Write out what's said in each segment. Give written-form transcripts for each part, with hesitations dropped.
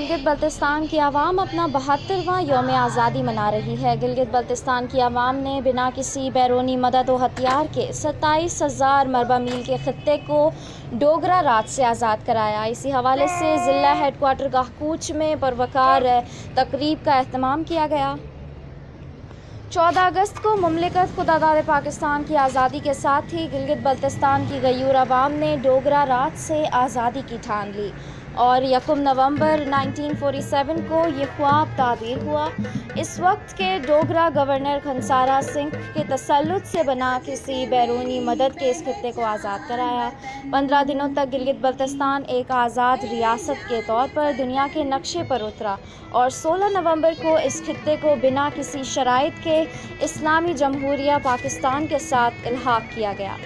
गिलगित बल्तिस्तान की आवाम अपना 72वां यौम आज़ादी मना रही है। गिलगित बल्तिस्तान की आवाम ने बिना किसी बैरूनी मदद व हथियार के 27,000 मरबा मील के खत्ते को डोगरा राज से आज़ाद कराया। इसी हवाले से ज़िला हेडक्वार्टर गाहकूच में परवकार तकरीब का एहतमाम किया गया। 14 अगस्त को मुमलिकत खुदादाद पाकिस्तान की आज़ादी के साथ ही गिलगित बल्तिस्तान की गयूर आवाम ने डोगरा राज से आज़ादी की ठान ली और 1 नवंबर 1947 को ये ख्वाब ताबीर हुआ। इस वक्त के डोगरा गवर्नर खंसारा सिंह के तसल्लुत से बना किसी बैरूनी मदद के इस खित्ते को आज़ाद कराया। 15 दिनों तक गिलगित बल्तिस्तान एक आज़ाद रियासत के तौर पर दुनिया के नक्शे पर उतरा और 16 नवंबर को इस खित्ते को बिना किसी शराइत के इस्लामी जमहूरिया पाकिस्तान के साथ इल्हाक किया गया।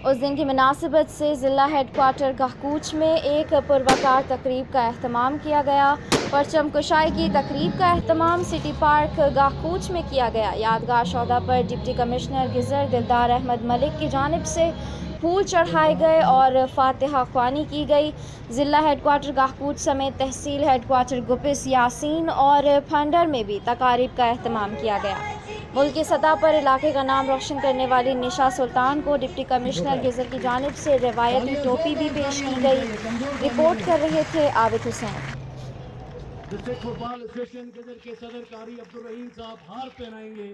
उस दिन की मुनासिबत से ज़िला हेडक्वार्टर गाहकूच में एक पुरवकार तकरीब का एहतमाम किया गया। परचम कुशाई की तकरीब का एहतमाम सिटी पार्क गाहकूच में किया गया। यादगार शौदा पर डिप्टी कमिश्नर गिज़र दिलदार अहमद मलिक की जानिब से फूल चढ़ाए गए और फातिहा ख्वानी की गई। ज़िला हेडक्वार्टर गाहकूच समेत तहसील हेडक्वार्टर गुपिस, यासीन और फंडर में भी तकारीब का एहतमाम किया गया। मुल्क की सतह पर इलाके का नाम रोशन करने वाली निशा सुल्तान को डिप्टी कमिश्नर गिज़र की जानिब से रिवायती टोपी भी पेश की गई। रिपोर्ट कर रहे थे Abid Hussain. District football association Ghizer के सदर कारी अब्दुल रहीम साहब हार पहनाएंगे।